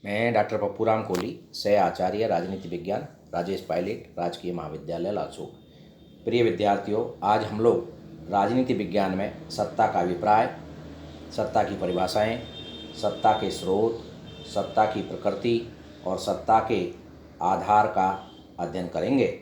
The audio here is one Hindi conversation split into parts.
मैं डॉक्टर पप्पूराम कोहली, सह आचार्य राजनीति विज्ञान, राजेश पायलट, राजकीय महाविद्यालय लालसोट। प्रिय विद्यार्थियों, आज हम लोग राजनीति विज्ञान में सत्ता का अभिप्राय, सत्ता की परिभाषाएं, सत्ता के स्रोत, सत्ता की प्रकृति और सत्ता के आधार का अध्ययन करेंगे।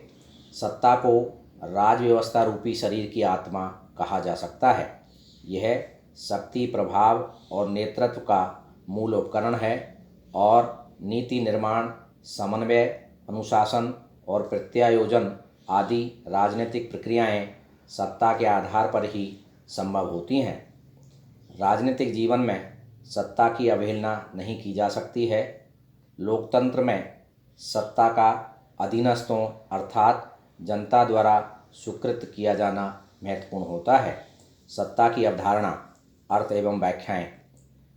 सत्ता को राज व्यवस्था रूपी शरीर की आत्मा कहा जा सकता है। यह शक्ति, प्रभाव और नेतृत्व का मूल उपकरण है और नीति निर्माण, समन्वय, अनुशासन और प्रत्यायोजन आदि राजनीतिक प्रक्रियाएं सत्ता के आधार पर ही संभव होती हैं। राजनीतिक जीवन में सत्ता की अवहेलना नहीं की जा सकती है। लोकतंत्र में सत्ता का अधीनस्थों अर्थात जनता द्वारा स्वीकृत किया जाना महत्वपूर्ण होता है। सत्ता की अवधारणा, अर्थ एवं व्याख्याएं।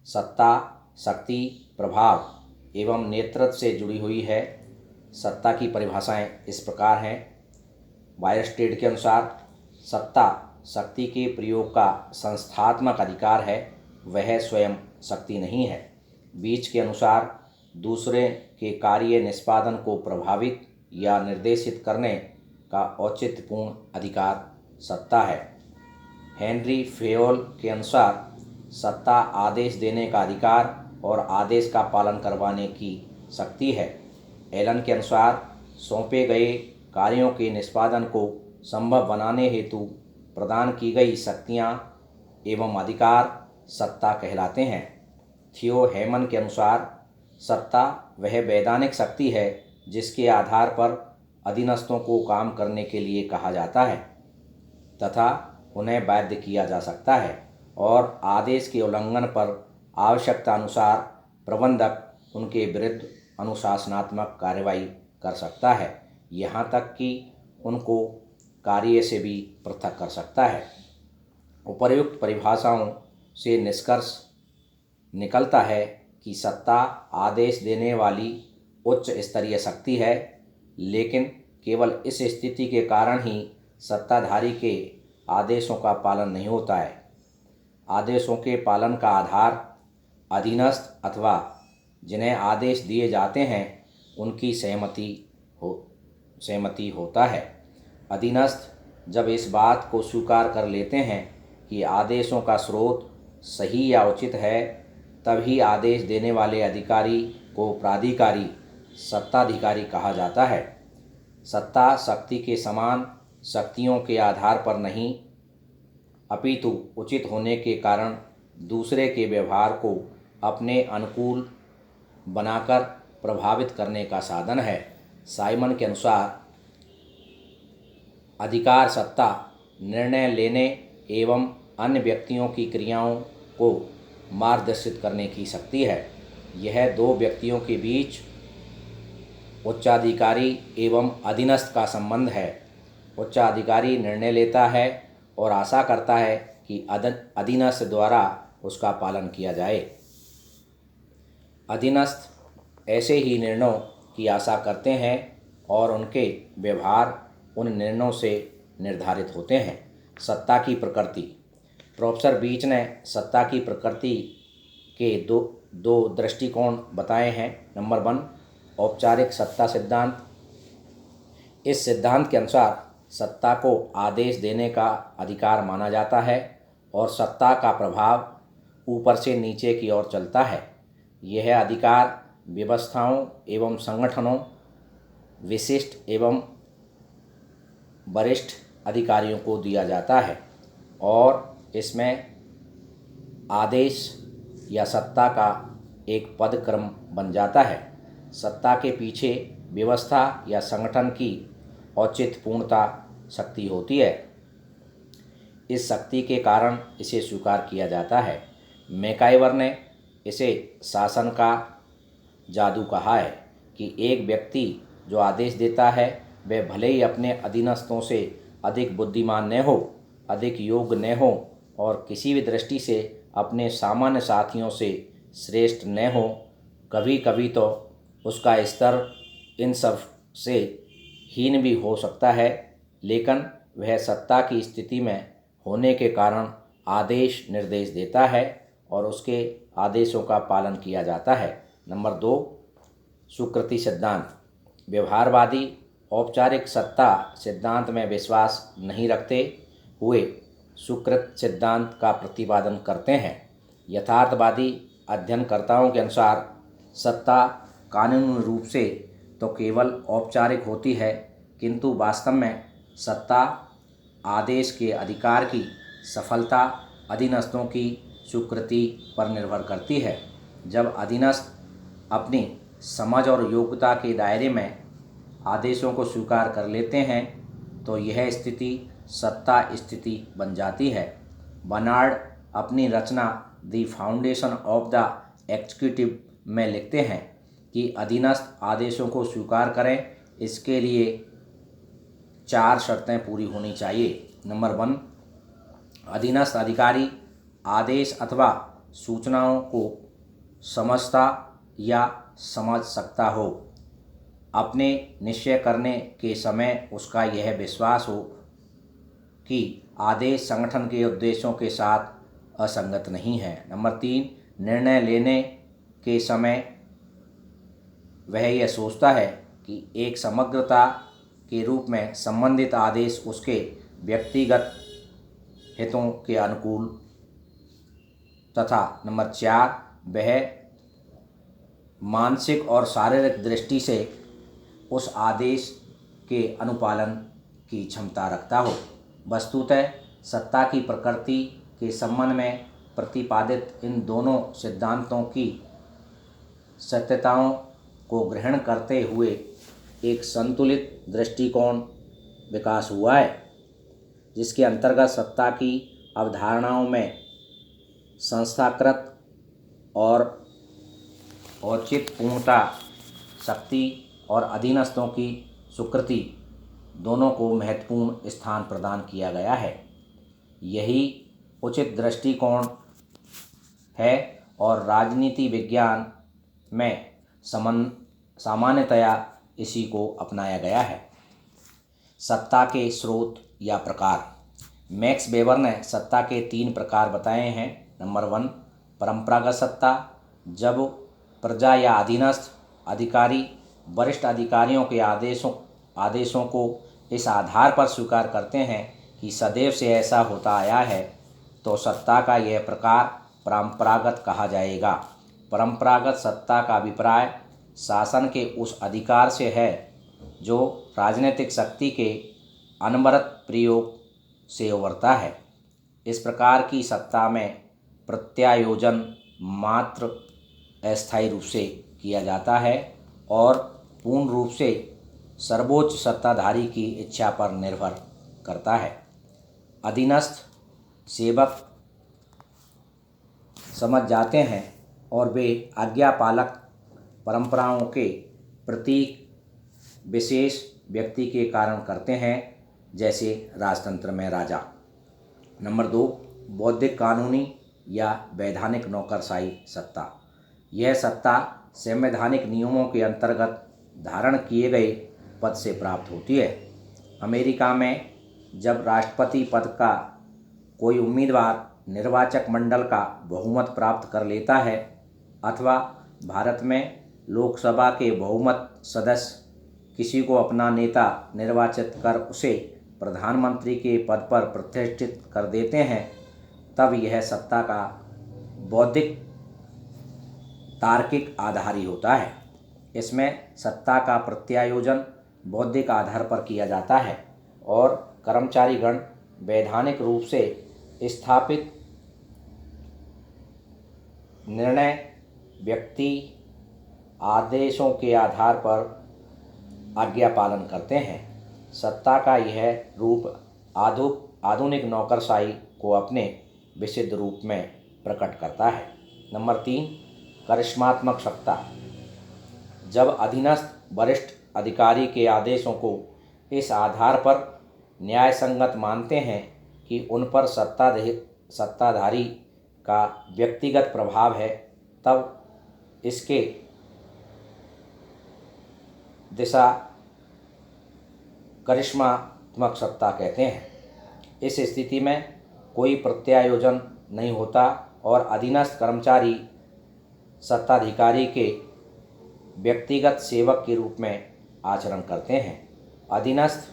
सत्ता शक्ति, प्रभाव एवं नेतृत्व से जुड़ी हुई है। सत्ता की परिभाषाएं इस प्रकार हैं। वायरस्टेड के अनुसार सत्ता शक्ति के प्रयोग का संस्थात्मक अधिकार है, वह स्वयं शक्ति नहीं है। बीच के अनुसार दूसरे के कार्य निष्पादन को प्रभावित या निर्देशित करने का औचित्यपूर्ण अधिकार सत्ता है। हेनरी फेयोल के अनुसार सत्ता आदेश देने का अधिकार और आदेश का पालन करवाने की शक्ति है। एलन के अनुसार सौंपे गए कार्यों के निष्पादन को संभव बनाने हेतु प्रदान की गई शक्तियाँ एवं अधिकार सत्ता कहलाते हैं। थियो हेमन के अनुसार सत्ता वह वैधानिक शक्ति है जिसके आधार पर अधीनस्थों को काम करने के लिए कहा जाता है तथा उन्हें बाध्य किया जा सकता है और आदेश के उल्लंघन पर आवश्यकता अनुसार प्रबंधक उनके विरुद्ध अनुशासनात्मक कार्रवाई कर सकता है, यहाँ तक कि उनको कार्य से भी पृथक कर सकता है। उपर्युक्त परिभाषाओं से निष्कर्ष निकलता है कि सत्ता आदेश देने वाली उच्च स्तरीय शक्ति है, लेकिन केवल इस स्थिति के कारण ही सत्ताधारी के आदेशों का पालन नहीं होता है। आदेशों के पालन का आधार अधीनस्थ अथवा जिन्हें आदेश दिए जाते हैं उनकी सहमति होता है। अधीनस्थ जब इस बात को स्वीकार कर लेते हैं कि आदेशों का स्रोत सही या उचित है, तभी आदेश देने वाले अधिकारी को प्राधिकारी, सत्ताधिकारी कहा जाता है। सत्ता शक्ति के समान शक्तियों के आधार पर नहीं, अपितु उचित होने के कारण दूसरे के व्यवहार को अपने अनुकूल बनाकर प्रभावित करने का साधन है। साइमन के अनुसार अधिकार सत्ता निर्णय लेने एवं अन्य व्यक्तियों की क्रियाओं को मार्गदर्शित करने की शक्ति है। यह दो व्यक्तियों के बीच उच्चाधिकारी एवं अधीनस्थ का संबंध है। उच्चाधिकारी निर्णय लेता है और आशा करता है कि अधीनस्थ द्वारा उसका पालन किया जाए। अधीनस्थ ऐसे ही निर्णयों की आशा करते हैं और उनके व्यवहार उन निर्णयों से निर्धारित होते हैं। सत्ता की प्रकृति। प्रोफेसर बीच ने सत्ता की प्रकृति के दो दृष्टिकोण बताए हैं। नंबर 1, औपचारिक सत्ता सिद्धांत। इस सिद्धांत के अनुसार सत्ता को आदेश देने का अधिकार माना जाता है और सत्ता का प्रभाव ऊपर से नीचे की ओर चलता है। यह अधिकार व्यवस्थाओं एवं संगठनों, विशिष्ट एवं वरिष्ठ अधिकारियों को दिया जाता है और इसमें आदेश या सत्ता का एक पदक्रम बन जाता है। सत्ता के पीछे व्यवस्था या संगठन की औचित्यपूर्णता शक्ति होती है। इस शक्ति के कारण इसे स्वीकार किया जाता है। मैकाइवर ने इसे शासन का जादू कहा है कि एक व्यक्ति जो आदेश देता है वह भले ही अपने अधीनस्थों से अधिक बुद्धिमान न हो, अधिक योग्य न हो और किसी भी दृष्टि से अपने सामान्य साथियों से श्रेष्ठ न हो, कभी कभी तो उसका स्तर इन सब से हीन भी हो सकता है, लेकिन वह सत्ता की स्थिति में होने के कारण आदेश निर्देश देता है और उसके आदेशों का पालन किया जाता है। नंबर 2, स्वीकृति सिद्धांत। व्यवहारवादी औपचारिक सत्ता सिद्धांत में विश्वास नहीं रखते हुए स्वीकृत सिद्धांत का प्रतिपादन करते हैं। यथार्थवादी अध्ययनकर्ताओं के अनुसार सत्ता कानूनी रूप से तो केवल औपचारिक होती है, किंतु वास्तव में सत्ता आदेश के अधिकार की सफलता अधीनस्थों की स्वीकृति पर निर्भर करती है। जब अधीनस्थ अपनी समझ और योग्यता के दायरे में आदेशों को स्वीकार कर लेते हैं तो यह स्थिति सत्ता स्थिति बन जाती है। बर्नार्ड अपनी रचना the foundation of the executive में लिखते हैं कि अधीनस्थ आदेशों को स्वीकार करें, इसके लिए 4 शर्तें पूरी होनी चाहिए। नंबर 1, अधीनस्थ अधिकारी आदेश अथवा सूचनाओं को समझता या समझ सकता हो। अपने निश्चय करने के समय उसका यह विश्वास हो कि आदेश संगठन के उद्देश्यों के साथ असंगत नहीं है। नंबर 3, निर्णय लेने के समय वह यह सोचता है कि एक समग्रता के रूप में संबंधित आदेश उसके व्यक्तिगत हितों के अनुकूल तथा नंबर 4, वह मानसिक और शारीरिक दृष्टि से उस आदेश के अनुपालन की क्षमता रखता हो। वस्तुतः सत्ता की प्रकृति के संबंध में प्रतिपादित इन दोनों सिद्धांतों की सत्यताओं को ग्रहण करते हुए एक संतुलित दृष्टिकोण विकास हुआ है, जिसके अंतर्गत सत्ता की अवधारणाओं में संस्थाकृत और औचित्यपूर्णता, शक्ति और अधीनस्थों की स्वीकृति दोनों को महत्वपूर्ण स्थान प्रदान किया गया है। यही उचित दृष्टिकोण है और राजनीति विज्ञान में सामान्यतया इसी को अपनाया गया है। सत्ता के स्रोत या प्रकार। मैक्स वेबर ने सत्ता के 3 प्रकार बताए हैं। नंबर 1, परंपरागत सत्ता, जब प्रजा या अधीनस्थ अधिकारी वरिष्ठ अधिकारियों के आदेशों को इस आधार पर स्वीकार करते हैं कि सदैव से ऐसा होता आया है, तो सत्ता का यह प्रकार परंपरागत कहा जाएगा। परंपरागत सत्ता का अभिप्राय शासन के उस अधिकार से है जो राजनीतिक शक्ति के अनवरत प्रयोग से उभरता है। इस प्रकार की सत्ता में प्रत्यायोजन मात्र अस्थायी रूप से किया जाता है और पूर्ण रूप से सर्वोच्च सत्ताधारी की इच्छा पर निर्भर करता है। अधीनस्थ सेवक समझ जाते हैं और वे आज्ञापालक परंपराओं के प्रतीक विशेष व्यक्ति के कारण करते हैं, जैसे राजतंत्र में राजा। नंबर 2, बौद्धिक कानूनी या वैधानिक नौकरशाही सत्ता। यह सत्ता संवैधानिक नियमों के अंतर्गत धारण किए गए पद से प्राप्त होती है। अमेरिका में जब राष्ट्रपति पद का कोई उम्मीदवार निर्वाचक मंडल का बहुमत प्राप्त कर लेता है, अथवा भारत में लोकसभा के बहुमत सदस्य किसी को अपना नेता निर्वाचित कर उसे प्रधानमंत्री के पद पर प्रतिष्ठित कर देते हैं, तब यह सत्ता का बौद्धिक तार्किक आधार ही होता है। इसमें सत्ता का प्रत्यायोजन बौद्धिक आधार पर किया जाता है और कर्मचारीगण वैधानिक रूप से स्थापित निर्णय व्यक्ति आदेशों के आधार पर आज्ञा पालन करते हैं। सत्ता का यह रूप आधुनिक नौकरशाही को अपने विशुद्ध रूप में प्रकट करता है। नंबर 3, करिश्मात्मक सत्ता। जब अधीनस्थ वरिष्ठ अधिकारी के आदेशों को इस आधार पर न्यायसंगत मानते हैं कि उन पर सत्ताधारी का व्यक्तिगत प्रभाव है, तब इसके दिशा करिश्मात्मक सत्ता कहते हैं। इस स्थिति में कोई प्रत्यायोजन नहीं होता और अधीनस्थ कर्मचारी सत्ताधिकारी के व्यक्तिगत सेवक के रूप में आचरण करते हैं, अधीनस्थ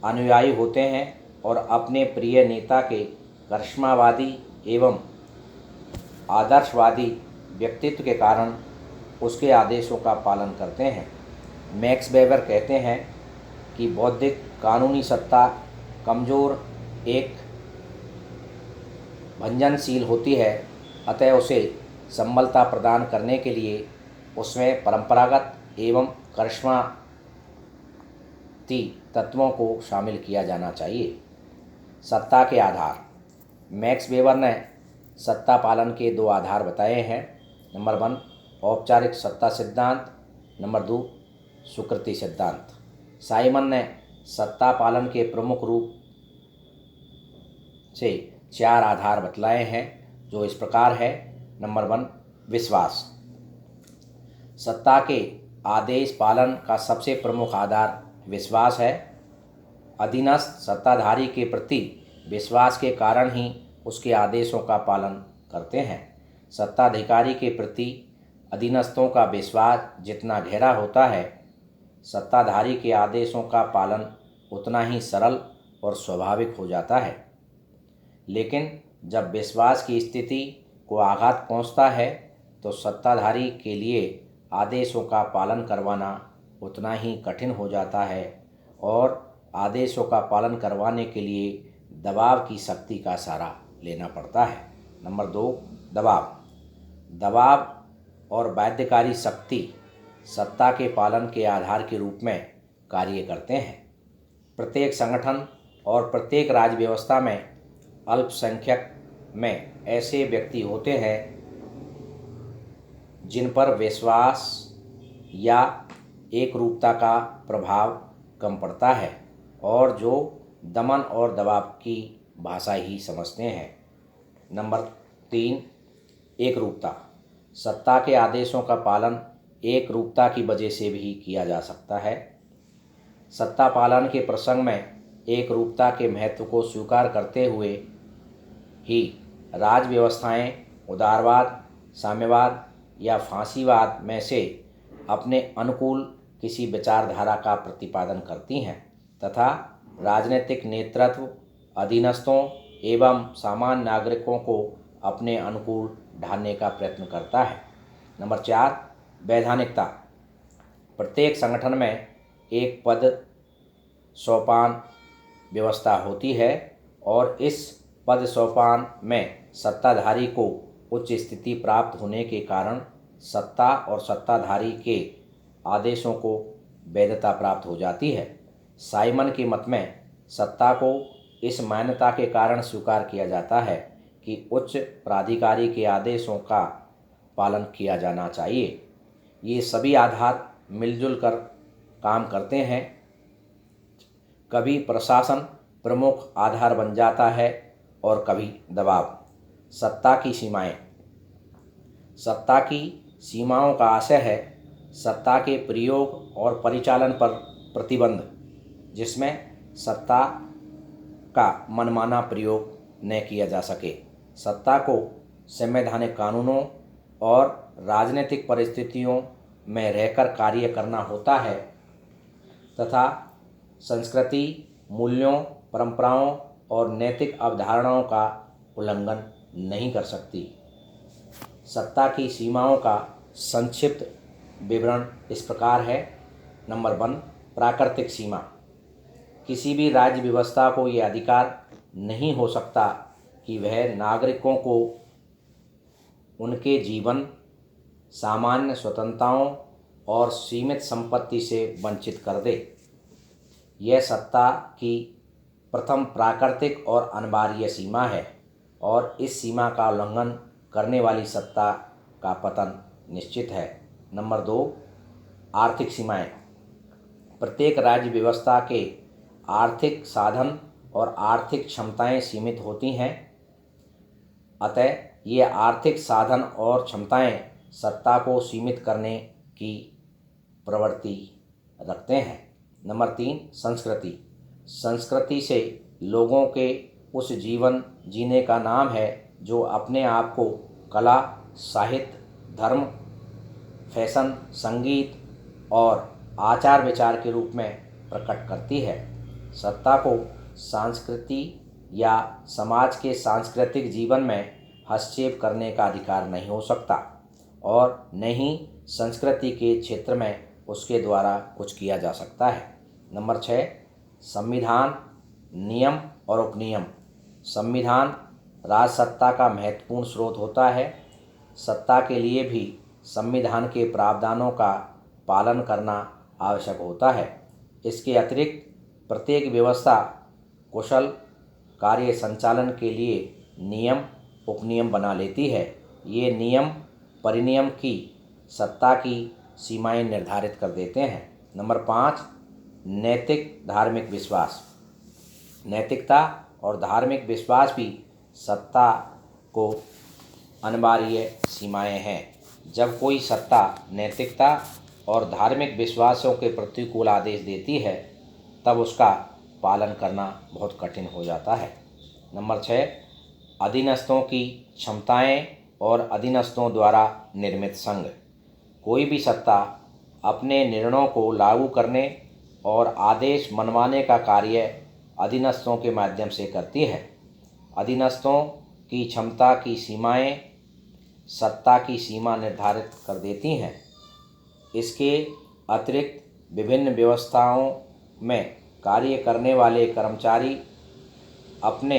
अनुयायी होते हैं और अपने प्रिय नेता के करिश्मावादी एवं आदर्शवादी व्यक्तित्व के कारण उसके आदेशों का पालन करते हैं। मैक्स वेबर कहते हैं कि बौद्धिक कानूनी सत्ता कमज़ोर एक भंजनशील होती है, अतः उसे संबलता प्रदान करने के लिए उसमें परंपरागत एवं करिश्माती तत्वों को शामिल किया जाना चाहिए। सत्ता के आधार। मैक्स वेबर ने सत्ता पालन के 2 आधार बताए हैं। नंबर 1 औपचारिक सत्ता सिद्धांत, नंबर 2 स्वीकृति सिद्धांत। साइमन ने सत्ता पालन के प्रमुख रूप से 4 आधार बतलाए हैं, जो इस प्रकार है। नंबर 1 विश्वास। सत्ता के आदेश पालन का सबसे प्रमुख आधार विश्वास है। अधीनस्थ सत्ताधारी के प्रति विश्वास के कारण ही उसके आदेशों का पालन करते हैं। सत्ताधिकारी के प्रति अधीनस्थों का विश्वास जितना गहरा होता है, सत्ताधारी के आदेशों का पालन उतना ही सरल और स्वाभाविक हो जाता है। लेकिन जब विश्वास की स्थिति को आघात पहुंचता है, तो सत्ताधारी के लिए आदेशों का पालन करवाना उतना ही कठिन हो जाता है और आदेशों का पालन करवाने के लिए दबाव की शक्ति का सहारा लेना पड़ता है। नंबर 2 दबाव। दबाव और बाध्यकारी शक्ति सत्ता के पालन के आधार के रूप में कार्य करते हैं। प्रत्येक संगठन और प्रत्येक राज्य व्यवस्था में अल्पसंख्यक में ऐसे व्यक्ति होते हैं जिन पर विश्वास या एकरूपता का प्रभाव कम पड़ता है और जो दमन और दबाव की भाषा ही समझते हैं। नंबर 3 एकरूपता। सत्ता के आदेशों का पालन एकरूपता की वजह से भी किया जा सकता है। सत्ता पालन के प्रसंग में एकरूपता के महत्व को स्वीकार करते हुए ही राज्य व्यवस्थाएं उदारवाद, साम्यवाद या फांसीवाद में से अपने अनुकूल किसी विचारधारा का प्रतिपादन करती हैं तथा राजनीतिक नेतृत्व अधीनस्थों एवं सामान्य नागरिकों को अपने अनुकूल ढालने का प्रयत्न करता है। नंबर 4 वैधानिकता। प्रत्येक संगठन में एक पद सोपान व्यवस्था होती है और इस पद सोपान में सत्ताधारी को उच्च स्थिति प्राप्त होने के कारण सत्ता और सत्ताधारी के आदेशों को वैधता प्राप्त हो जाती है। साइमन के मत में सत्ता को इस मान्यता के कारण स्वीकार किया जाता है कि उच्च प्राधिकारी के आदेशों का पालन किया जाना चाहिए। ये सभी आधार मिलजुल कर काम करते हैं। कभी प्रशासन प्रमुख आधार बन जाता है और कभी दबाव। सत्ता की सीमाएं। सत्ता की सीमाओं का आशय है सत्ता के प्रयोग और परिचालन पर प्रतिबंध, जिसमें सत्ता का मनमाना प्रयोग न किया जा सके। सत्ता को संवैधानिक कानूनों और राजनीतिक परिस्थितियों में रहकर कार्य करना होता है तथा संस्कृति, मूल्यों, परंपराओं और नैतिक अवधारणाओं का उल्लंघन नहीं कर सकती। सत्ता की सीमाओं का संक्षिप्त विवरण इस प्रकार है। नंबर 1 प्राकृतिक सीमा। किसी भी राज्य व्यवस्था को यह अधिकार नहीं हो सकता कि वह नागरिकों को उनके जीवन, सामान्य स्वतंत्रताओं और सीमित संपत्ति से वंचित कर दे। यह सत्ता की प्रथम प्राकृतिक और अनिवार्य सीमा है और इस सीमा का उल्लंघन करने वाली सत्ता का पतन निश्चित है। नंबर 2 आर्थिक सीमाएं। प्रत्येक राज्य व्यवस्था के आर्थिक साधन और आर्थिक क्षमताएं सीमित होती हैं, अतः ये आर्थिक साधन और क्षमताएं सत्ता को सीमित करने की प्रवृत्ति रखते हैं। नंबर 3 संस्कृति। संस्कृति से लोगों के उस जीवन जीने का नाम है जो अपने आप को कला, साहित्य, धर्म, फैशन, संगीत और आचार विचार के रूप में प्रकट करती है। सत्ता को संस्कृति या समाज के सांस्कृतिक जीवन में हस्तक्षेप करने का अधिकार नहीं हो सकता और न ही संस्कृति के क्षेत्र में उसके द्वारा कुछ किया जा सकता है। नंबर 6, संविधान, नियम और उपनियम। संविधान राजसत्ता का महत्वपूर्ण स्रोत होता है। सत्ता के लिए भी संविधान के प्रावधानों का पालन करना आवश्यक होता है। इसके अतिरिक्त प्रत्येक व्यवस्था कुशल कार्य संचालन के लिए नियम उपनियम बना लेती है। ये नियम परिनियम की सत्ता की सीमाएं निर्धारित कर देते हैं। नंबर 5, नैतिक धार्मिक विश्वास। नैतिकता और धार्मिक विश्वास भी सत्ता को अनिवार्य सीमाएं हैं। जब कोई सत्ता नैतिकता और धार्मिक विश्वासों के प्रतिकूल आदेश देती है तब उसका पालन करना बहुत कठिन हो जाता है। नंबर 6, अधीनस्थों की क्षमताएं और अधीनस्थों द्वारा निर्मित संघ। कोई भी सत्ता अपने निर्णयों को लागू करने और आदेश मनवाने का कार्य अधीनस्थों के माध्यम से करती है। अधीनस्थों की क्षमता की सीमाएं सत्ता की सीमा निर्धारित कर देती हैं। इसके अतिरिक्त विभिन्न व्यवस्थाओं में कार्य करने वाले कर्मचारी अपने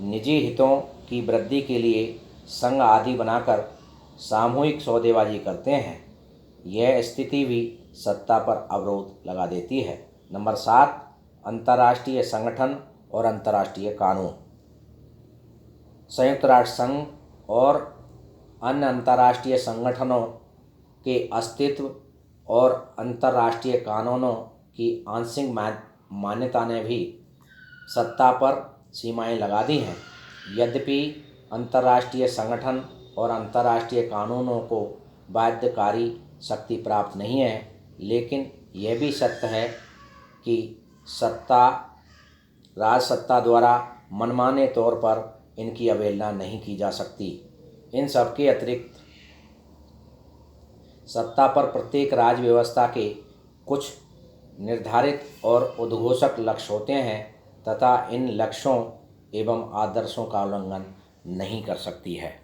निजी हितों की वृद्धि के लिए संघ आदि बनाकर सामूहिक सौदेबाजी करते हैं। यह स्थिति भी सत्ता पर अवरोध लगा देती है। नंबर 7, अंतर्राष्ट्रीय संगठन और अंतर्राष्ट्रीय कानून। संयुक्त राष्ट्र संघ और अन्य अंतर्राष्ट्रीय संगठनों के अस्तित्व और अंतर्राष्ट्रीय कानूनों की आंशिक मान्यता ने भी सत्ता पर सीमाएं लगा दी हैं। यद्यपि अंतर्राष्ट्रीय संगठन और अंतर्राष्ट्रीय कानूनों को बाध्यकारी शक्ति प्राप्त नहीं है, लेकिन यह भी सत्य है कि राजसत्ता द्वारा मनमाने तौर पर इनकी अवहेलना नहीं की जा सकती। इन सब के अतिरिक्त सत्ता पर प्रत्येक राज्य व्यवस्था के कुछ निर्धारित और उद्घोषक लक्ष्य होते हैं तथा इन लक्ष्यों एवं आदर्शों का उल्लंघन नहीं कर सकती है।